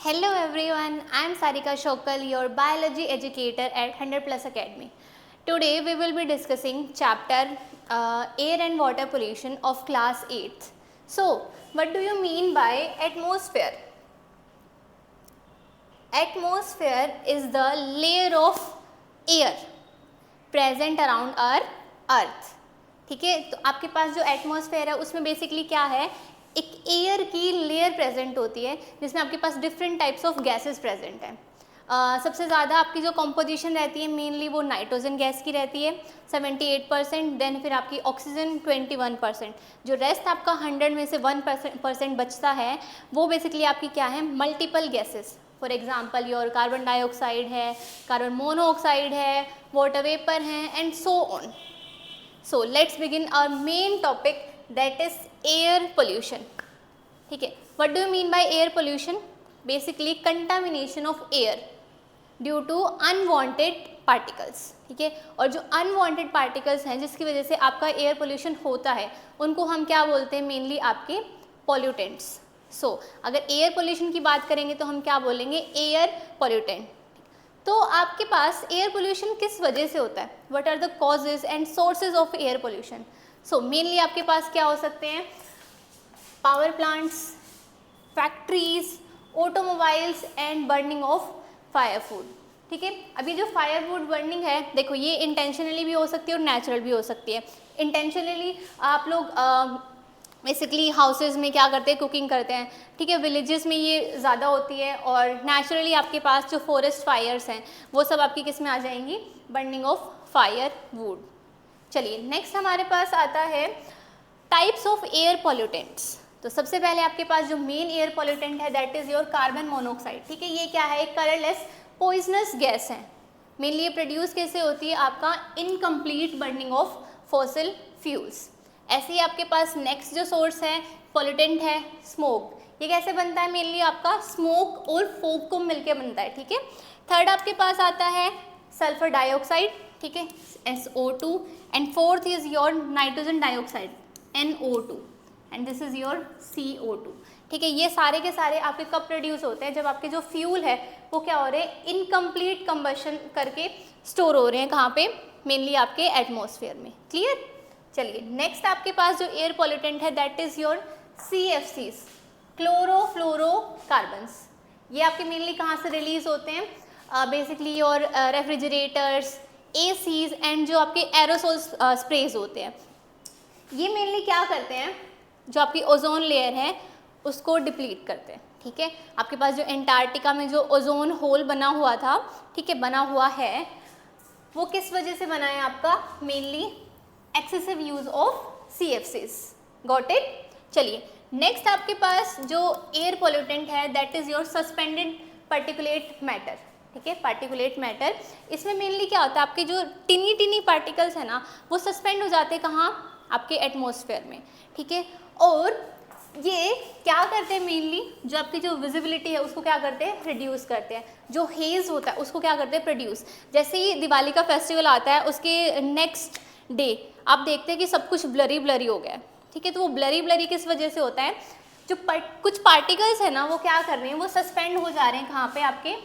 Hello everyone, I am Sarika Shokal, your biology educator at 100 Plus Academy. Today we will be discussing chapter Air and Water Pollution of class 8th. So, what do you mean by atmosphere? Atmosphere is the layer of air present around our earth. ठीक है, तो आपके पास जो atmosphere है उसमें basically क्या है, एक एयर की लेयर प्रेजेंट होती है जिसमें आपके पास different types of gases present हैं. सबसे ज़्यादा आपकी जो कॉम्पोजिशन रहती है मेनली वो नाइट्रोजन गैस की रहती है 78%, देन फिर आपकी ऑक्सीजन 21%. जो रेस्ट आपका 100 में से 1% बचता है वो बेसिकली आपकी क्या है, multiple gases. For example your carbon dioxide है, कार्बन मोनोऑक्साइड है, वाटर वेपर है and so on. So let's begin our main topic, that is air pollution. ठीक है, what do you mean by air pollution? Basically contamination of air due to unwanted particles. ठीक है, और जो unwanted particles हैं जिसकी वजह से आपका air pollution होता है उनको हम क्या बोलते हैं, mainly आपके pollutants. So अगर air pollution की बात करेंगे तो हम क्या बोलेंगे, air pollutant. तो आपके पास एयर पोल्यूशन किस वजह से होता है, what are the causes and sources of air pollution. So mainly आपके पास क्या हो सकते हैं, power plants, factories, automobiles and burning of firewood. ठीक है, अभी जो फायरवुड बर्निंग है देखो ये इंटेंशनली भी हो सकती है और नेचुरल भी हो सकती है. इंटेंशनली आप लोग बेसिकली हाउसेज में क्या करते हैं, कुकिंग करते हैं. ठीक है, विलेजेस में ये ज़्यादा होती है और नेचुरली आपके पास जो फॉरेस्ट फायर्स हैं वो सब आपकी किस में आ जाएंगी, बर्निंग ऑफ फायर वुड. चलिए नेक्स्ट हमारे पास आता है टाइप्स ऑफ एयर पॉल्यूटेंट्स. तो सबसे पहले आपके पास जो मेन एयर पॉल्यूटेंट है that is your carbon monoxide. ठीक है, ये क्या है, एक कलरलेस पॉइजनस गैस है. मेनली ये प्रोड्यूस कैसे होती है, आपका incomplete burning of fossil fuels. ऐसे ही आपके पास नेक्स्ट जो सोर्स है पॉल्यूटेंट है स्मोक. ये कैसे बनता है, मेनली आपका स्मोक और फोक को मिलके बनता है. ठीक है, थर्ड आपके पास आता है सल्फर डाइऑक्साइड. ठीक है, SO2 and fourth is your nitrogen dioxide NO2 and this is your CO2. ठीक है, ये सारे के सारे आपके कब प्रोड्यूस होते हैं, जब आपके जो फ्यूल है वो क्या हो रहे हैं, इनकम्प्लीट कंबशन करके स्टोर हो रहे हैं. कहाँ पे, मेनली आपके एटमॉस्फेयर में. क्लियर. चलिए नेक्स्ट आपके पास जो एयर पॉल्यूटेंट है that is your CFCs, chlorofluorocarbons. ये आपके मेनली कहाँ से रिलीज होते हैं, basically your refrigerators, ACs and जो आपके एरोसोल स्प्रेज होते हैं. ये मेनली क्या करते हैं, जो आपकी ओजोन लेयर है उसको डिप्लीट करते हैं. ठीक है, आपके पास जो एंटार्क्टिका में जो ओजोन होल बना हुआ था, ठीक है, बना हुआ है, वो किस वजह से बना है आपका, mainly excessive use of CFCs. Got it. चलिए नेक्स्ट आपके पास जो एयर पॉल्यूटेंट है that is your suspended particulate matter. ठीक है, पार्टिकुलेट मैटर, इसमें मेनली क्या होता है, आपके जो टिनी टिनी पार्टिकल्स है ना वो सस्पेंड हो जाते हैं कहाँ, आपके एटमॉस्फेयर में. ठीक है, और ये क्या करते हैं, मेनली जो आपकी जो विजिबिलिटी है उसको क्या करते हैं, रिड्यूस करते हैं. जो हेज होता है उसको क्या करते हैं, प्रोड्यूस. जैसे ही दिवाली का फेस्टिवल आता है उसके नेक्स्ट डे आप देखते हैं कि सब कुछ ब्लरी ब्लरी हो गया है. ठीक है, तो वो ब्लरी ब्लरी किस वजह से होता है, जो कुछ पार्टिकल्स है ना वो क्या कर रहे हैं, वो सस्पेंड हो जा रहे हैं कहाँ पे, आपके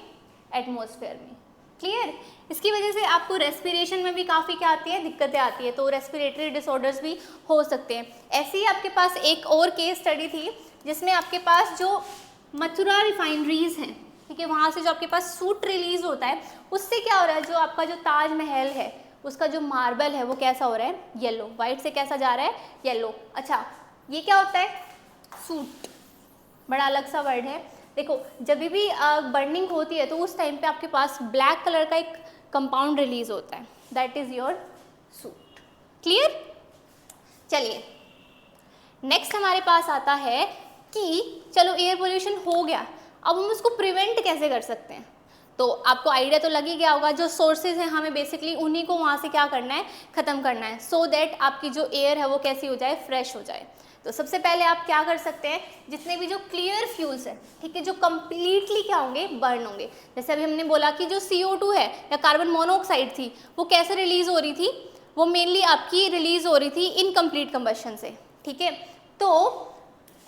एटमॉस्फेयर में. क्लियर. इसकी वजह से आपको रेस्पिरेशन में भी काफ़ी क्या आती है, दिक्कतें आती है, तो रेस्पिरेटरी डिसऑर्डर्स भी हो सकते हैं. ऐसे ही आपके पास एक और केस स्टडी थी जिसमें आपके पास जो मथुरा रिफाइनरीज हैं, ठीक है, वहाँ से जो आपके पास सूट रिलीज होता है उससे क्या हो रहा है, जो आपका जो ताजमहल है उसका जो मार्बल है वो कैसा हो रहा है, येलो. वाइट से कैसा जा रहा है, येलो. अच्छा, ये क्या होता है, सूट, बड़ा अलग सा वर्ड है. देखो जब भी बर्निंग होती है तो उस टाइम पे आपके पास ब्लैक कलर का एक कंपाउंड रिलीज होता है that is your suit. Clear. चलिए नेक्स्ट हमारे पास आता है कि चलो एयर पोल्यूशन हो गया, अब हम उसको प्रिवेंट कैसे कर सकते हैं. तो आपको आइडिया तो लग ही गया होगा, जो सोर्सेज हैं हमें बेसिकली उन्हीं को वहाँ से क्या करना है, ख़त्म करना है, सो दैट आपकी जो एयर है वो कैसी हो जाए, फ्रेश हो जाए. तो सबसे पहले आप क्या कर सकते हैं, जितने भी जो क्लियर फ्यूल्स हैं, ठीक है, जो कम्प्लीटली क्या होंगे, बर्न होंगे. जैसे अभी हमने बोला कि जो CO2 है या कार्बन मोनोऑक्साइड थी वो कैसे रिलीज हो रही थी, वो मेनली आपकी रिलीज हो रही थी इनकम्प्लीट कंबशन से. ठीक है, तो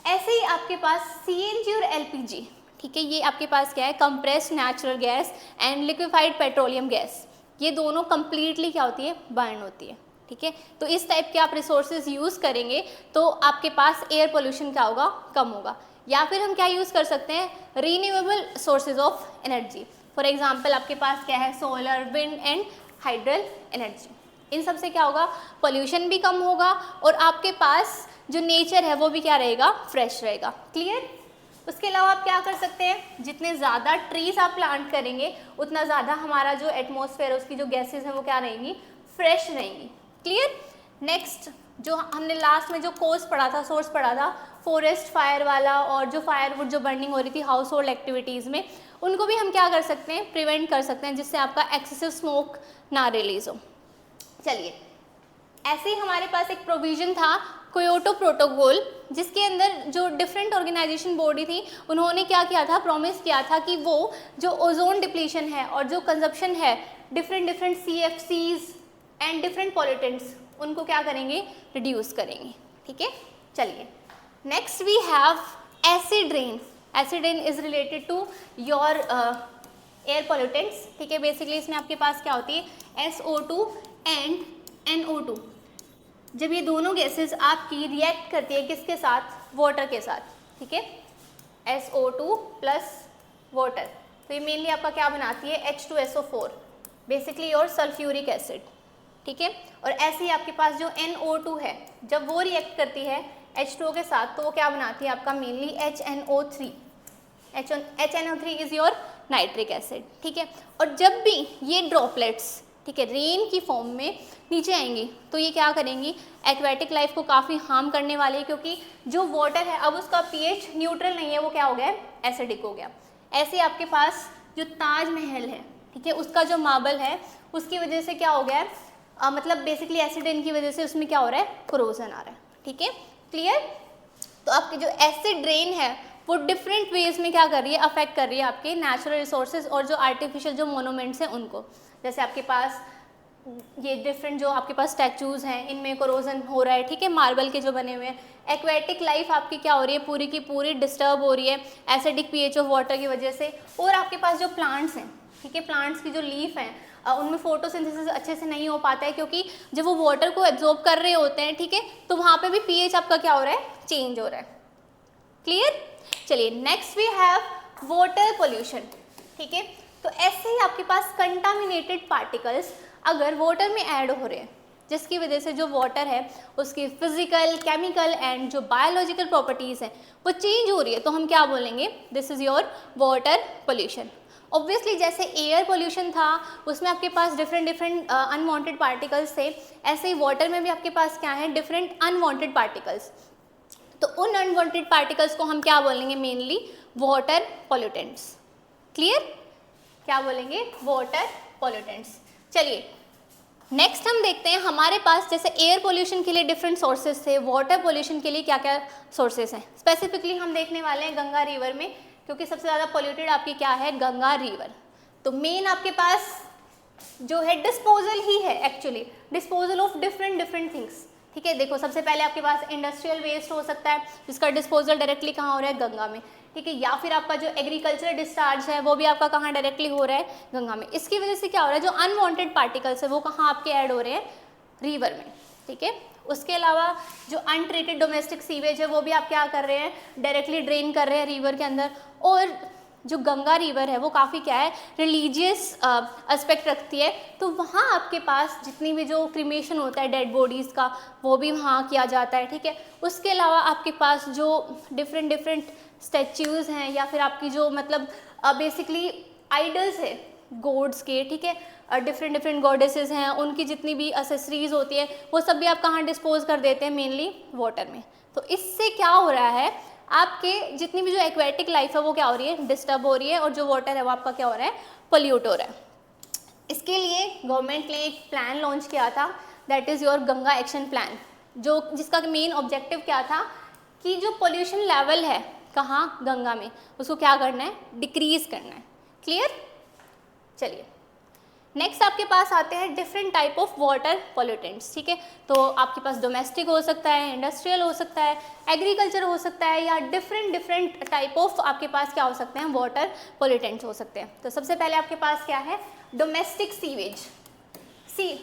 ऐसे ही आपके पास CNG और LPG, ठीक है, ये आपके पास क्या है, compressed natural gas and liquefied petroleum gas, ये दोनों कंप्लीटली क्या होती है, बर्न होती है। ठीक है, तो इस टाइप के आप रिसोर्सेज यूज़ करेंगे तो आपके पास एयर पोल्यूशन क्या होगा, कम होगा। या फिर हम क्या यूज़ कर सकते हैं, renewable sources of energy. For example आपके पास क्या है, solar, wind and hydel energy. इन सब से क्या होगा, पोल्यूशन भी कम होगा और आपके पास जो नेचर है वो भी क्या रहेगा, फ्रेश रहेगा। क्लियर। उसके अलावा आप क्या कर सकते हैं, जितने ज़्यादा ट्रीज आप प्लांट करेंगे उतना ज़्यादा हमारा जो एटमॉस्फेयर है उसकी जो गैसेज हैं वो क्या रहेंगी, फ्रेश रहेंगी। क्लियर। नेक्स्ट जो हमने लास्ट में जो कोर्स पढ़ा था, सोर्स पढ़ा था फॉरेस्ट फायर वाला, और जो फायरवुड जो बर्निंग हो रही थी हाउस होल्ड एक्टिविटीज़ में, उनको भी हम क्या कर सकते हैं, प्रिवेंट कर सकते हैं, जिससे आपका एक्सेसिव स्मोक ना रिलीज हो। चलिए, ऐसे ही हमारे पास एक प्रोविज़न था क्योटो प्रोटोकॉल, जिसके अंदर जो डिफरेंट ऑर्गेनाइजेशन बॉडी थी उन्होंने क्या किया था, प्रॉमिस किया था कि वो जो ओजोन डिप्लीशन है और जो कंजप्शन है different CFCs and different pollutants, उनको क्या करेंगे, रिड्यूस करेंगे। ठीक है। चलिए, next we have acid rain. Acid rain is related to your air pollutants. ठीक है, बेसिकली इसमें आपके पास क्या होती है, SO2 एंड NO2। जब ये दोनों गैसेस आपकी रिएक्ट करती है किसके साथ, वाटर के साथ। ठीक है, SO2 प्लस वाटर, तो ये मेनली आपका क्या बनाती है, H2SO4, बेसिकली और सल्फ्यूरिक एसिड। ठीक है, और ऐसे ही आपके पास जो NO2 है, जब वो रिएक्ट करती है H2O के साथ तो वो क्या बनाती है आपका, mainly HNO3। HNO3 is your nitric acid. ठीक है, और जब भी ये ड्रॉपलेट्स, ठीक है, रेन की फॉर्म में नीचे आएंगी तो ये क्या करेंगी, एक्वेटिक लाइफ को काफ़ी हार्म करने वाली है, क्योंकि जो वाटर है अब उसका pH न्यूट्रल नहीं है, वो क्या हो गया, एसिडिक हो गया। ऐसे आपके पास जो ताजमहल है, ठीक है, उसका जो मार्बल है उसकी वजह से क्या हो गया है, मतलब बेसिकली एसिड रेन की वजह से उसमें क्या हो रहा है, कोरोजन आ रहा है। ठीक है, क्लियर। तो आपकी जो एसिड रेन है वो डिफरेंट वेज में क्या कर रही है, अफेक्ट कर रही है आपके नेचुरल रिसोर्सेज और जो आर्टिफिशियल जो मोनूमेंट्स हैं उनको। जैसे आपके पास ये डिफरेंट जो आपके पास स्टैचूज़ हैं इनमें कोरोजन हो रहा है। ठीक है, मार्बल के जो बने हुए हैं। एक्वेटिक लाइफ आपकी क्या हो रही है, पूरी की पूरी डिस्टर्ब हो रही है एसिडिक pH ऑफ वाटर की वजह से। और आपके पास जो प्लांट्स हैं, ठीक है, प्लांट्स की जो लीफ हैं उनमें फोटोसिंथेसिस अच्छे से नहीं हो पाता है, क्योंकि जब वो वाटर को एब्जॉर्ब कर रहे होते हैं, ठीक है, तो वहाँ पे भी pH आपका क्या हो रहा है, चेंज हो रहा है। क्लियर। चलिए, next we have water pollution. ठीक है, तो ऐसे ही आपके पास कंटामिनेटेड पार्टिकल्स अगर वाटर में ऐड हो रहे हैं, जिसकी वजह से जो वाटर है उसकी फिजिकल, केमिकल एंड जो बायोलॉजिकल प्रॉपर्टीज़ हैं वो चेंज हो रही है, तो हम क्या बोलेंगे, this is your water pollution. Obviously जैसे एयर पोल्यूशन था उसमें आपके पास डिफरेंट अनवांटेड पार्टिकल्स थे, ऐसे ही वाटर में भी आपके पास क्या है, डिफरेंट अनवांटेड पार्टिकल्स। तो उन अनवांटेड पार्टिकल्स को हम क्या बोलेंगे, मेनली वाटर पॉल्यूटेंट्स। क्लियर। क्या बोलेंगे, वाटर पॉल्यूटेंट्स। चलिए, नेक्स्ट हम देखते हैं हमारे पास जैसे एयर पोल्यूशन के लिए डिफरेंट सोर्सेज थे, वाटर पोल्यूशन के लिए क्या क्या सोर्सेज हैं। स्पेसिफिकली हम देखने वाले हैं गंगा रिवर में, क्योंकि सबसे ज़्यादा पोल्यूटेड आपकी क्या है, गंगा रिवर। तो मेन आपके पास जो है डिस्पोजल ही है, actually disposal of different things. ठीक है, देखो सबसे पहले आपके पास इंडस्ट्रियल वेस्ट हो सकता है जिसका डिस्पोजल डायरेक्टली कहाँ हो रहा है, गंगा में। ठीक है, या फिर आपका जो एग्रीकल्चर डिस्चार्ज है वो भी आपका कहाँ डायरेक्टली हो रहा है, गंगा में। इसकी वजह से क्या हो रहा है, जो अनवांटेड पार्टिकल्स है वो कहाँ आपके ऐड हो रहे हैं, रिवर में। ठीक है, उसके अलावा जो अनट्रीटेड डोमेस्टिक सीवेज है वो भी आप क्या कर रहे हैं, डायरेक्टली ड्रेन कर रहे हैं रिवर के अंदर। और जो गंगा रिवर है वो काफ़ी क्या है, रिलीजियस एस्पेक्ट रखती है, तो वहाँ आपके पास जितनी भी जो क्रिमेशन होता है डेड बॉडीज़ का वो भी वहाँ किया जाता है। ठीक है, उसके अलावा आपके पास जो डिफरेंट स्टैच्यूज़ हैं या फिर आपकी जो मतलब बेसिकली आइडल्स है गॉड्स के, ठीक है, डिफरेंट गॉडेसेस हैं, उनकी जितनी भी एसेसरीज होती है वो सब भी आप कहाँ डिस्पोज कर देते हैं, मेनली वाटर में। तो इससे क्या हो रहा है, आपके जितनी भी जो एक्वेटिक लाइफ है वो क्या हो रही है, डिस्टर्ब हो रही है, और जो वाटर है वो आपका क्या हो रहा है, पोल्यूट हो रहा है। इसके लिए गवर्नमेंट ने एक प्लान लॉन्च किया था, that is your Ganga action plan, जो जिसका मेन ऑब्जेक्टिव क्या था कि जो पोल्यूशन लेवल है कहाँ, गंगा में, उसको क्या करना है, डिक्रीज़ करना है। क्लियर। चलिए, नेक्स्ट आपके पास आते हैं different type of water pollutants, ठीक है। तो आपके पास डोमेस्टिक हो सकता है, इंडस्ट्रियल हो सकता है, एग्रीकल्चर हो सकता है, या डिफरेंट टाइप ऑफ आपके पास क्या हो सकते हैं, वाटर पॉल्यूटेंट्स हो सकते हैं। तो सबसे पहले आपके पास क्या है, डोमेस्टिक सीवेज।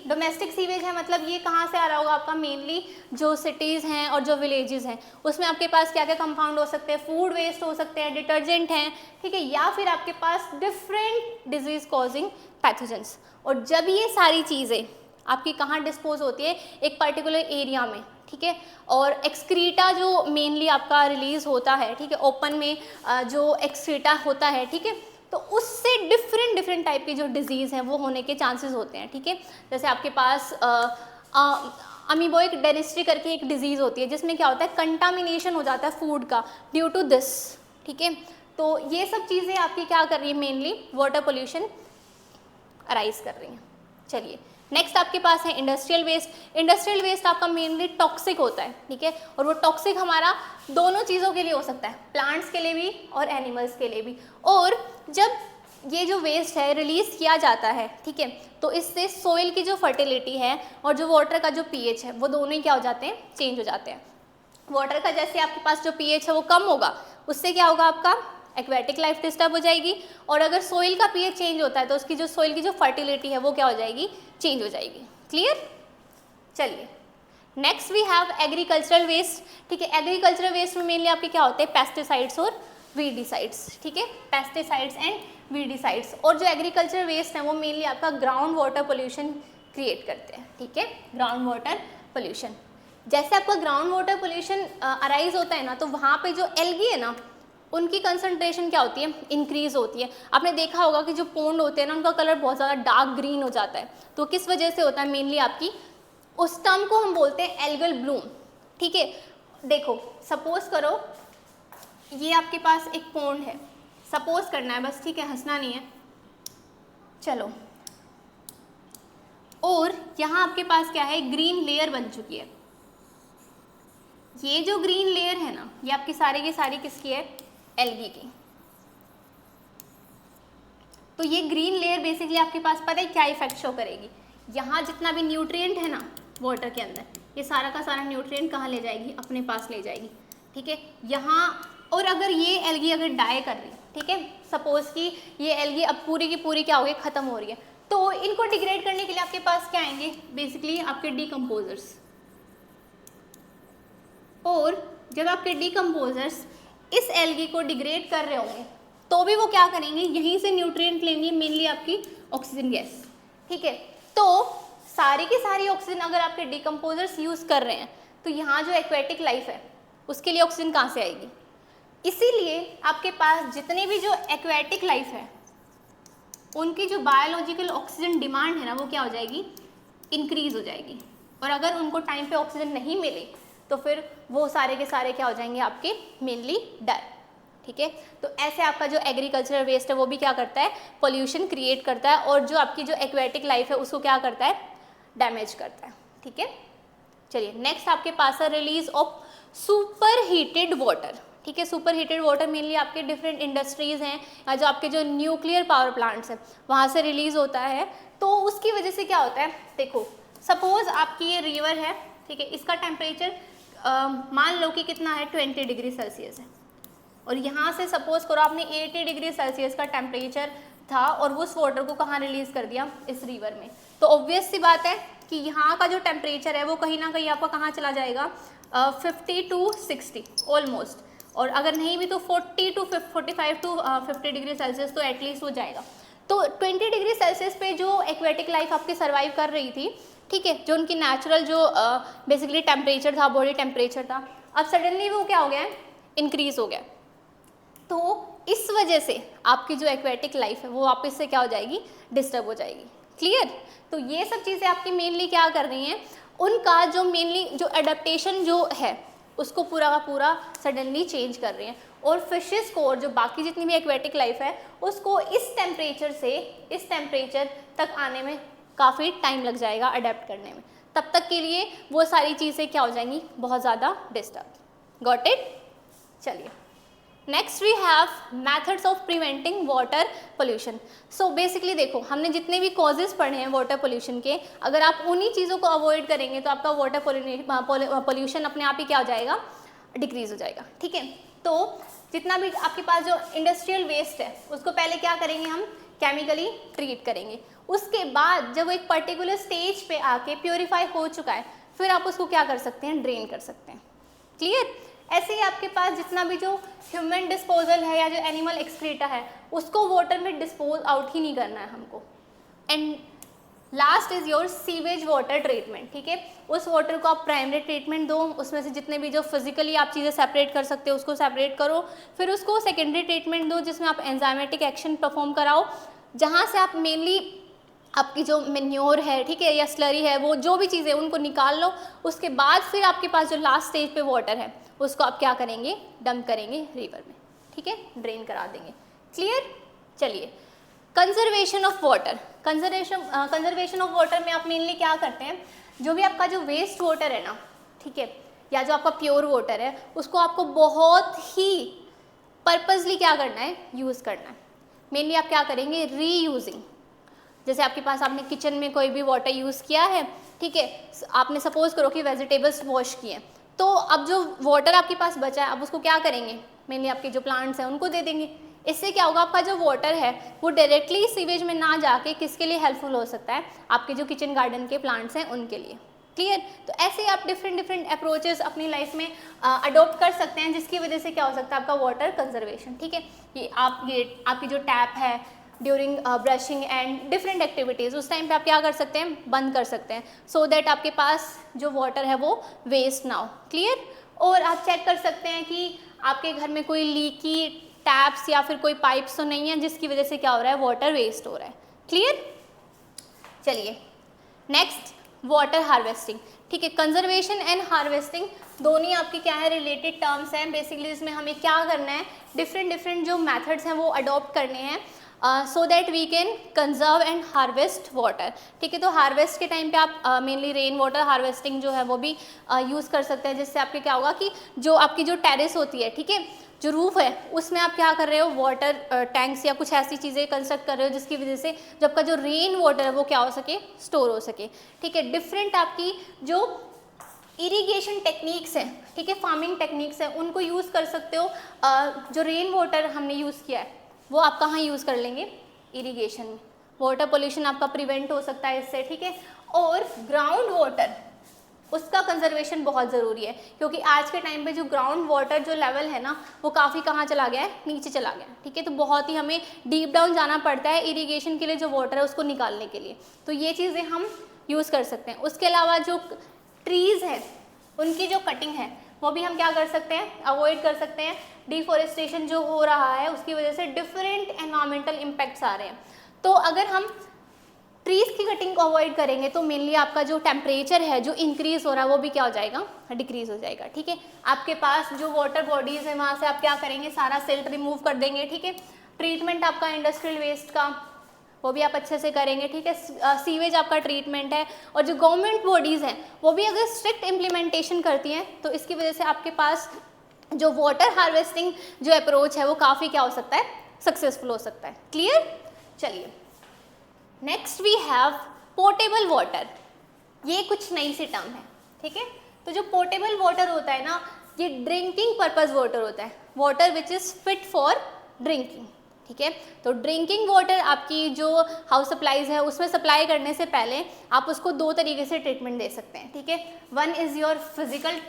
डोमेस्टिक सीवेज है मतलब ये कहाँ से आ रहा होगा आपका, मेनली जो सिटीज़ हैं और जो विलेजेस हैं उसमें आपके पास क्या क्या कंपाउंड हो सकते हैं, फूड वेस्ट हो सकते हैं, डिटर्जेंट हैं, ठीक है, या फिर आपके पास डिफरेंट डिजीज कॉजिंग पैथोजेंस। और जब ये सारी चीज़ें आपकी कहाँ डिस्पोज होती है, एक पर्टिकुलर एरिया में, ठीक है, और एक्सक्रीटा जो मेनली आपका रिलीज होता है, ठीक है, ओपन में जो एक्सक्रीटा होता है, ठीक है, तो उससे डिफरेंट टाइप की जो डिजीज़ हैं वो होने के चांसेस होते हैं, ठीक है। जैसे आपके पास अमीबोइक डेनिस्ट्री करके एक डिजीज़ होती है जिसमें क्या होता है, कंटामिनेशन हो जाता है फूड का ड्यू टू दिस, ठीक है। तो ये सब चीज़ें आपकी क्या कर रही है, मेनली वाटर पोल्यूशन अराइज कर रही हैं। चलिए नेक्स्ट आपके पास है इंडस्ट्रियल वेस्ट। इंडस्ट्रियल वेस्ट आपका मेनली टॉक्सिक होता है, ठीक है, और वो टॉक्सिक हमारा दोनों चीज़ों के लिए हो सकता है, प्लांट्स के लिए भी और एनिमल्स के लिए भी। और जब ये जो वेस्ट है रिलीज़ किया जाता है, ठीक है, तो इससे सोइल की जो फर्टिलिटी है और जो वाटर का जो पीएच है वो दोनों ही क्या हो जाते हैं, चेंज हो जाते हैं। वाटर का जैसे आपके पास जो पीएच है वो कम होगा, उससे क्या होगा, आपका एक्वेटिक लाइफ डिस्टर्ब हो जाएगी। और अगर सोइल का पीएच चेंज होता है तो उसकी जो सोइल की जो फर्टिलिटी है वो क्या हो जाएगी, चेंज हो जाएगी। क्लियर। चलिए next we have agricultural waste, ठीक है। एग्रीकल्चरल वेस्ट में मेनली आपके क्या होते हैं, पेस्टिसाइड्स और वीडिसाइड्स, ठीक है, पेस्टिसाइड्स एंड वीडिसाइड्स। और जो एग्रीकल्चरल वेस्ट है वो मेनली आपका ग्राउंड वाटर पोल्यूशन क्रिएट करते हैं, ठीक है, ग्राउंड वाटर पोल्यूशन। जैसे आपका ग्राउंड वाटर पोल्यूशन अराइज होता है ना, तो वहाँ पे जो एल्गी है ना उनकी कंसंट्रेशन क्या होती है, इंक्रीज होती है। आपने देखा होगा कि जो पोंड होते हैं ना उनका कलर बहुत ज़्यादा डार्क ग्रीन हो जाता है, तो किस वजह से होता है, मेनली आपकी उस टर्म को हम बोलते हैं एल्गल ब्लूम, ठीक है। देखो सपोज करो ये आपके पास एक पोंड है, सपोज करना है बस, ठीक है, हंसना नहीं है, चलो। और यहाँ आपके पास क्या है, ग्रीन लेयर बन चुकी है। ये जो ग्रीन लेयर है ना ये आपकी सारी की सारी किसकी है, एल्गी की। तो ये ग्रीन लेयर बेसिकली आपके पास पता है क्या इफेक्ट शो करेगी, यहाँ जितना भी न्यूट्रिएंट है ना वाटर के अंदर, ये सारा का सारा न्यूट्रिएंट कहाँ ले जाएगी, अपने पास ले जाएगी, ठीक है, यहाँ। और अगर ये एल्गी अगर डाई कर रही, ठीक है, सपोज कि ये एल्गी अब पूरी की पूरी क्या हो गई, खत्म हो रही है, तो इनको डिग्रेड करने के लिए आपके पास क्या आएंगे, बेसिकली आपके डीकम्पोजर्स। और जब आपके डीकम्पोजर्स इस एल्गी को डिग्रेड कर रहे होंगे तो भी वो क्या करेंगे, यहीं से न्यूट्रिएंट लेंगे, मेनली आपकी ऑक्सीजन गैस, ठीक है। तो सारी की सारी ऑक्सीजन अगर आपके डीकम्पोजर्स यूज़ कर रहे हैं तो यहाँ जो एक्वेटिक लाइफ है उसके लिए ऑक्सीजन कहाँ से आएगी। इसीलिए आपके पास जितने भी जो एक्वेटिक लाइफ है उनकी जो बायोलॉजिकल ऑक्सीजन डिमांड है ना वो क्या हो जाएगी, इंक्रीज हो जाएगी। और अगर उनको टाइम पे ऑक्सीजन नहीं मिले तो फिर वो सारे के सारे क्या हो जाएंगे, आपके मेनली डेड, ठीक है। तो ऐसे आपका जो एग्रीकल्चरल वेस्ट है वो भी क्या करता है, पोल्यूशन क्रिएट करता है, और जो आपकी जो एक्वेटिक लाइफ है उसको क्या करता है, डैमेज करता है, ठीक है। चलिए नेक्स्ट आपके पास है release of super heated water, ठीक है। सुपर हीटेड वाटर मेनली आपके डिफरेंट इंडस्ट्रीज़ हैं या जो आपके जो न्यूक्लियर पावर प्लांट्स हैं वहाँ से रिलीज़ होता है। तो उसकी वजह से क्या होता है, देखो सपोज आपकी ये रिवर है, ठीक है, इसका टेम्परेचर मान लो कि कितना है, 20 डिग्री सेल्सियस है, और यहाँ से सपोज करो आपने 80 डिग्री सेल्सियस का टेम्परेचर था और उस वाटर को कहाँ रिलीज़ कर दिया, इस रिवर में। तो ऑब्वियस सी बात है कि यहाँ का जो टेम्परेचर है वो कहीं ना कहीं आपका कहाँ चला जाएगा, 50 to 60 ऑलमोस्ट, और अगर नहीं भी तो 45 to 50 डिग्री सेल्सियस तो एटलीस्ट हो जाएगा। तो 20 डिग्री सेल्सियस पे जो एक्वेटिक लाइफ आपकी सर्वाइव कर रही थी, ठीक है, जो उनकी नेचुरल जो बेसिकली टेम्परेचर था, बॉडी टेम्परेचर था, अब सडनली वो क्या हो गया है, इंक्रीज हो गया। तो इस वजह से आपकी जो एक्वेटिक लाइफ है वो वापस से क्या हो जाएगी, डिस्टर्ब हो जाएगी। क्लियर। तो ये सब चीज़ें आपकी मेनली क्या कर रही हैं, उनका जो मेनली जो एडेप्टेशन जो है उसको पूरा का पूरा सडनली चेंज कर रही हैं, और फिशेस को और जो बाकी जितनी भी एक्वेटिक लाइफ है उसको इस टेम्परेचर से इस टेम्परेचर तक आने में काफ़ी टाइम लग जाएगा अडेप्ट करने में, तब तक के लिए वो सारी चीज़ें क्या हो जाएंगी, बहुत ज़्यादा डिस्टर्ब। Got it. चलिए next we have methods of preventing water pollution. So basically देखो, हमने जितने भी कॉजेज पढ़े हैं वाटर पोल्यूशन के, अगर आप उन्हीं चीज़ों को अवॉइड करेंगे तो आपका वाटर पोल्यूशन अपने आप ही क्या हो जाएगा, डिक्रीज हो जाएगा। ठीक है, तो जितना भी आपके पास जो इंडस्ट्रियल वेस्ट है उसको पहले क्या करेंगे, हम केमिकली ट्रीट करेंगे। उसके बाद जब वो एक पर्टिकुलर स्टेज पे आके प्योरीफाई हो चुका है, फिर आप उसको क्या कर सकते हैं, ड्रेन कर सकते हैं। क्लियर? ऐसे ही आपके पास जितना भी जो ह्यूमन डिस्पोजल है या जो एनिमल एक्सक्रीटा है उसको वाटर में डिस्पोज आउट ही नहीं करना है हमको। And last is your sewage water treatment. ठीक है, उस वाटर को आप प्राइमरी ट्रीटमेंट दो, उसमें से जितने भी जो फिजिकली आप चीज़ें सेपरेट कर सकते हो उसको सेपरेट करो, फिर उसको सेकेंडरी ट्रीटमेंट दो जिसमें आप एंजाइमेटिक एक्शन परफॉर्म कराओ, जहाँ से आप मेनली आपकी जो मेन्योर है, ठीक है, या स्लरी है, वो जो भी चीज़ें उनको निकाल लो। उसके बाद फिर आपके पास जो लास्ट स्टेज पे वाटर है उसको आप क्या करेंगे, डंप करेंगे रिवर में। ठीक है, ड्रेन करा देंगे। क्लियर? चलिए, conservation of water. Conservation of water में आप मेनली क्या करते हैं, जो भी आपका जो वेस्ट वाटर है ना, ठीक है, या जो आपका प्योर वाटर है, उसको आपको बहुत ही पर्पसली क्या करना है, यूज़ करना है। मेनली आप क्या करेंगे, रीयूजिंग। जैसे आपके पास आपने किचन में कोई भी वाटर यूज़ किया है, ठीक है, आपने सपोज करो कि वेजिटेबल्स वॉश किए, तो अब जो वाटर आपके पास बचा है अब उसको क्या करेंगे, मेनली आपके जो प्लांट्स हैं उनको दे देंगे। इससे क्या होगा, आपका जो वाटर है वो डायरेक्टली सीवेज में ना जाके किसके लिए हेल्पफुल हो सकता है, आपके जो किचन गार्डन के प्लांट्स हैं उनके लिए। क्लियर? तो ऐसे आप डिफरेंट अप्रोचेस अपनी लाइफ में अडोप्ट कर सकते हैं, जिसकी वजह से क्या हो सकता है, आपका वाटर कंजर्वेशन। ठीक है, ये आपकी जो टैप है during brushing and different activities, उस टाइम पे आप क्या कर सकते हैं, बंद कर सकते हैं, सो दैट आपके पास जो वाटर है वो वेस्ट ना हो। क्लियर? और आप चेक कर सकते हैं कि आपके घर में कोई लीकी टैप्स या फिर कोई पाइप्स तो नहीं है जिसकी वजह से क्या हो रहा है, वाटर वेस्ट हो रहा है। क्लियर? चलिए, नेक्स्ट वाटर हार्वेस्टिंग। ठीक है, कंजर्वेशन एंड हार्वेस्टिंग दोनों आपकी क्या है, रिलेटेड टर्म्स हैं। बेसिकली इसमें हमें क्या करना है, डिफरेंट जो मेथड्स हैं वो अडॉप्ट करने हैं so that we can conserve and harvest water. ठीक है, तो हार्वेस्ट के टाइम पे आप मेनली रेन वाटर हार्वेस्टिंग जो है वो भी यूज़ कर सकते हैं, जिससे आपके क्या होगा कि जो आपकी जो टेरेस होती है, ठीक है, जो रूफ है उसमें आप क्या कर रहे हो, वाटर टैंक्स या कुछ ऐसी चीज़ें कंस्ट्रक्ट कर रहे हो जिसकी वजह से जो आपका जो रेन वाटर है वो क्या हो सके, स्टोर हो सके। ठीक है, डिफरेंट आपकी जो इरिगेशन टेक्निक्स हैं, ठीक है, फार्मिंग टेक्निक्स हैं, उनको यूज़ कर सकते हो। जो रेन वाटर हमने यूज़ किया है वो आप कहाँ यूज़ कर लेंगे, इरिगेशन में। वाटर पोल्यूशन आपका प्रिवेंट हो सकता है इससे। ठीक है, और ग्राउंड वाटर उसका कंजर्वेशन बहुत ज़रूरी है, क्योंकि आज के टाइम पे जो ग्राउंड वाटर जो लेवल है ना वो काफ़ी कहाँ चला गया है, नीचे चला गया है। ठीक है, तो बहुत ही हमें डीप डाउन जाना पड़ता है इरिगेशन के लिए, जो वाटर है उसको निकालने के लिए। तो ये चीज़ें हम यूज़ कर सकते हैं। उसके अलावा जो ट्रीज़ हैं उनकी जो कटिंग है वो भी हम क्या कर सकते हैं, अवॉइड कर सकते हैं। डिफॉरेस्टेशन जो हो रहा है उसकी वजह से डिफरेंट एनवायरमेंटल इम्पैक्ट्स आ रहे हैं। तो अगर हम ट्रीज़ की कटिंग को अवॉइड करेंगे तो मेनली आपका जो टेम्परेचर है जो इंक्रीज़ हो रहा है वो भी क्या हो जाएगा, डिक्रीज़ हो जाएगा। ठीक है, आपके पास जो वाटर बॉडीज़ है वहाँ से आप क्या करेंगे, सारा सिल्ट रिमूव कर देंगे। ठीक है, ट्रीटमेंट आपका इंडस्ट्रियल वेस्ट का वो भी आप अच्छे से करेंगे। ठीक है, सीवेज आपका ट्रीटमेंट है, और जो गवर्नमेंट बॉडीज़ हैं वो भी अगर स्ट्रिक्ट इम्प्लीमेंटेशन करती हैं तो इसकी वजह से आपके पास जो वाटर हार्वेस्टिंग जो अप्रोच है वो काफ़ी क्या हो सकता है, सक्सेसफुल हो सकता है। क्लियर? चलिए, next we have portable water. ये कुछ नई सी टर्म है। ठीक है, तो जो पोर्टेबल वाटर होता है ना, ये ड्रिंकिंग पर्पस वाटर होता है, water which is fit for drinking. ठीक है, तो ड्रिंकिंग वाटर आपकी जो हाउस सप्लाईज है उसमें सप्लाई करने से पहले आप उसको दो तरीके से ट्रीटमेंट दे सकते हैं। ठीक है, one is your physical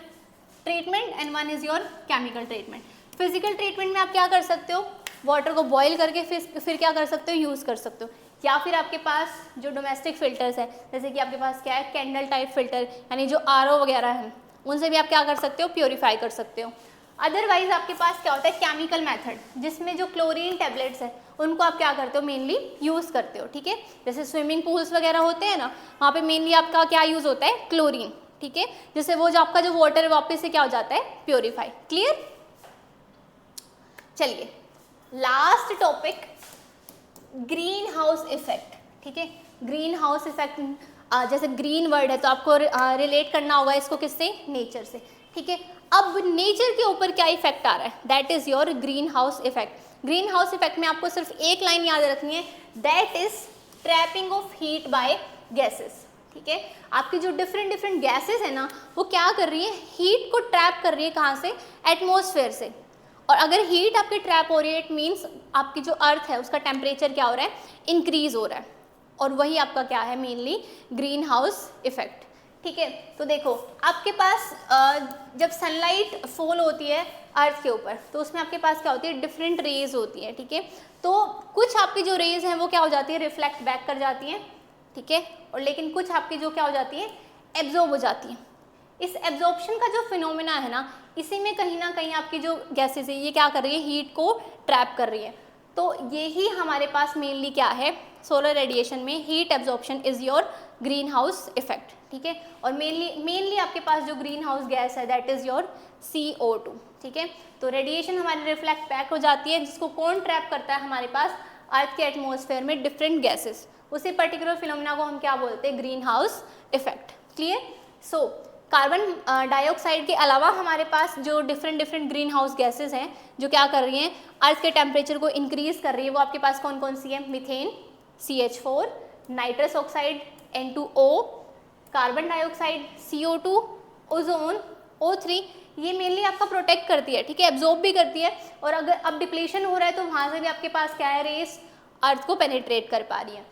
treatment and one is your chemical treatment. Physical treatment में आप क्या कर सकते हो, वाटर को बॉईल करके फिर क्या कर सकते हो, यूज़ कर सकते हो, या फिर आपके पास जो डोमेस्टिक फ़िल्टर्स है, जैसे कि आपके पास क्या है, कैंडल टाइप फ़िल्टर, यानी जो RO वगैरह हैं उनसे भी आप क्या कर सकते हो, प्योरीफाई कर सकते हो। अदरवाइज आपके पास क्या होता है, केमिकल मेथड, जिसमें जो क्लोरीन टैबलेट्स है उनको आप क्या करते हो, मेनली यूज़ करते हो। ठीक है, जैसे स्विमिंग पूल्स वगैरह होते हैं ना, वहाँ पे मेनली आपका क्या यूज़ होता है, क्लोरीन। ठीक है, जिससे वो जो आपका जो वाटर है वापस से क्या हो जाता है, प्योरीफाई। क्लियर? चलिए, last topic, green house effect. ठीक है, ग्रीन हाउस इफेक्ट, जैसे ग्रीन वर्ड है तो आपको रिलेट करना होगा इसको किससे, नेचर से। ठीक है। अब नेचर के ऊपर क्या इफेक्ट आ रहा है, that is your green house effect. Green house effect में आपको सिर्फ एक लाइन याद रखनी है, that is trapping of heat bye gases. ठीक है, आपकी जो डिफरेंट गैसेस है ना, वो क्या कर रही है, हीट को ट्रैप कर रही है, कहाँ से, एटमॉस्फेयर से। और अगर हीट आपकी ट्रैप हो रही है, इट मीन्स आपकी जो अर्थ है उसका टेम्परेचर क्या हो रहा है, इंक्रीज हो रहा है। और वही आपका क्या है, मेनली ग्रीन हाउस इफेक्ट। ठीक है, तो देखो आपके पास जब सनलाइट फॉल होती है अर्थ के ऊपर, तो उसमें आपके पास क्या होती है, डिफरेंट रेज होती है। ठीक है, तो कुछ आपकी जो रेज हैं वो क्या हो जाती है, रिफ्लेक्ट बैक कर जाती हैं। ठीक है, और लेकिन कुछ आपकी जो क्या हो जाती है, एब्जॉर्ब हो जाती है। इस एब्जॉर्प्शन का जो फिनोमेना है ना, इसी में कहीं ना कहीं आपकी जो गैसेस है ये क्या कर रही है, हीट को ट्रैप कर रही है। तो यही हमारे पास मेनली क्या है, सोलर रेडिएशन में heat absorption is your green house effect. ठीक है, और मेनली आपके पास जो ग्रीन हाउस गैस है दैट इज योर CO2। ठीक है, तो रेडिएशन हमारी रिफ्लेक्ट बैक हो जाती है, जिसको कौन ट्रैप करता है, हमारे पास अर्थ के एटमॉस्फेयर में डिफरेंट गैसेस। उसी पर्टिकुलर फिनोमेना को हम क्या बोलते हैं, green house effect. Clear. So carbon dioxide के अलावा हमारे पास जो डिफरेंट ग्रीन हाउस गैसेज हैं जो क्या कर रही हैं, अर्थ के टेम्परेचर को इंक्रीज कर रही है, वो आपके पास कौन कौन सी है, methane CH4, nitrous oxide N2O, carbon dioxide CO2, ozone O3। ये मेनली आपका प्रोटेक्ट करती है। ठीक है, एब्जॉर्ब भी करती है, और अगर अब डिप्लीशन हो रहा है तो वहाँ से भी आपके पास क्या है, रेस अर्थ को पेनिट्रेट कर पा रही है।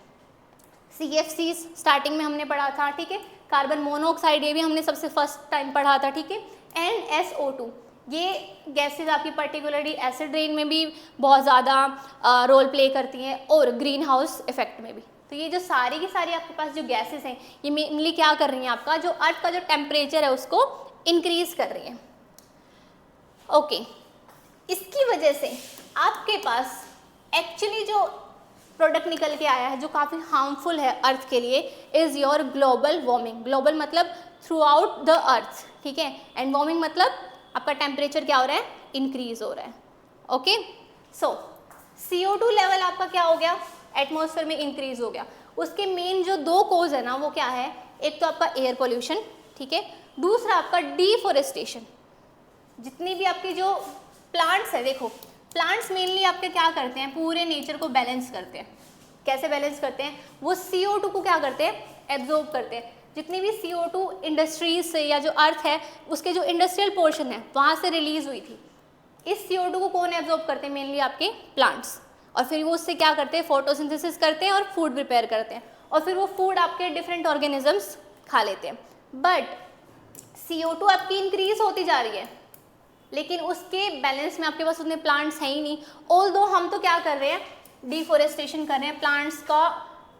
CFCs स्टार्टिंग में हमने पढ़ा था। ठीक है, कार्बन मोनोऑक्साइड ये भी हमने सबसे फर्स्ट टाइम पढ़ा था। ठीक है, NSO2 ये गैसेज आपकी पर्टिकुलरली एसिड रेन में भी बहुत ज़्यादा रोल प्ले करती हैं, और ग्रीन हाउस इफेक्ट में भी। तो ये जो सारी की सारी आपके पास जो गैसेस हैं ये मेनली क्या कर रही हैं, आपका जो अर्थ का जो टेम्परेचर है उसको इंक्रीज कर रही हैं। ओके, इसकी वजह से आपके पास एक्चुअली जो प्रोडक्ट निकल के आया है जो काफ़ी हार्मफुल है अर्थ के लिए, is your global warming. Global मतलब थ्रू आउट द अर्थ। ठीक है, एंड वार्मिंग मतलब आपका टेम्परेचर क्या हो रहा है, इंक्रीज हो रहा है। ओके, सो CO2 लेवल आपका क्या हो गया, एटमॉस्फेयर में इंक्रीज हो गया। उसके मेन जो दो कोज है ना, वो क्या है, एक तो आपका एयर पोल्यूशन। ठीक है, दूसरा आपका डिफॉरेस्टेशन। जितनी भी आपकी जो प्लांट्स है, देखो प्लांट्स मेनली आपके क्या करते हैं, पूरे नेचर को बैलेंस करते हैं। कैसे बैलेंस करते हैं, वो CO2 को क्या करते हैं, एब्जॉर्ब करते हैं। जितनी भी CO2 इंडस्ट्रीज से या जो अर्थ है उसके जो इंडस्ट्रियल पोर्शन है वहाँ से रिलीज हुई थी, इस CO2 को कौन एब्जॉर्ब करते हैं, मेनली आपके प्लांट्स। और फिर वो उससे क्या करते हैं, फोटोसिंथेसिस करते हैं और फूड प्रिपेयर करते हैं, और फिर वो फूड आपके डिफरेंट ऑर्गेनिजम्स खा लेते हैं। बट CO2 आपकी इंक्रीज होती जा रही है, लेकिन उसके बैलेंस में आपके पास उतने प्लांट्स हैं ही नहीं। ऑल्दो हम तो क्या कर रहे हैं, डिफॉरेस्टेशन कर रहे हैं, प्लांट्स का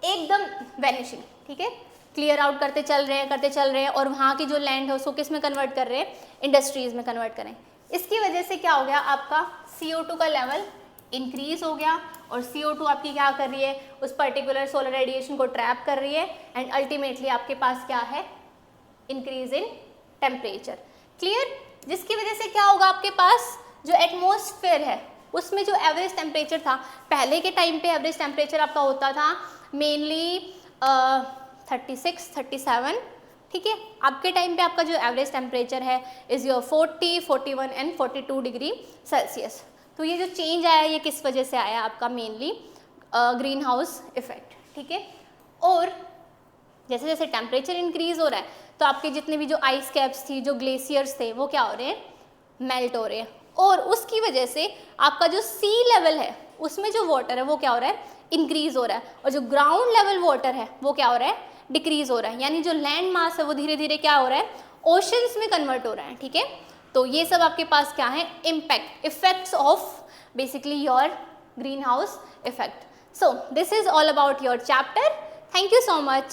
एकदम वैनिशिंग। ठीक है, क्लियर आउट करते चल रहे हैं, और वहाँ की जो लैंड है उसको किस में कन्वर्ट कर रहे हैं, इंडस्ट्रीज में कन्वर्ट करें। इसकी वजह से क्या हो गया, आपका CO2 का लेवल इंक्रीज हो गया, और CO2 आपकी क्या कर रही है, उस पर्टिकुलर सोलर रेडिएशन को ट्रैप कर रही है, एंड अल्टीमेटली आपके पास क्या है, इंक्रीज इन टेम्परेचर। क्लियर। जिसकी वजह से क्या होगा, आपके पास जो एटमॉस्फेयर है उसमें जो एवरेज टेम्परेचर था, पहले के टाइम पे एवरेज टेम्परेचर आपका होता था मेनली 36, 37। ठीक है, आपके टाइम पे आपका जो एवरेज टेम्परेचर है is your 40, 41 and 42 degree Celsius. तो ये जो चेंज आया ये किस वजह से आया, आपका मेनली ग्रीन हाउस इफेक्ट। ठीक है, और जैसे जैसे टेम्परेचर इंक्रीज हो रहा है तो आपके जितने भी जो आइस कैप्स थी, जो ग्लेशियर्स थे, वो क्या हो रहे हैं, मेल्ट हो रहे हैं, और उसकी वजह से आपका जो सी लेवल है उसमें जो वाटर है वो क्या हो रहा है, इंक्रीज हो रहा है, और जो ग्राउंड लेवल वाटर है वो क्या हो रहा है, डिक्रीज हो रहा है। यानी जो लैंड मास है वो धीरे धीरे क्या हो रहा है, ओशंस में कन्वर्ट हो रहा है। ठीक है, तो ये सब आपके पास क्या है, impact, effects of basically your green house effect. So this is all about your chapter. Thank you so much.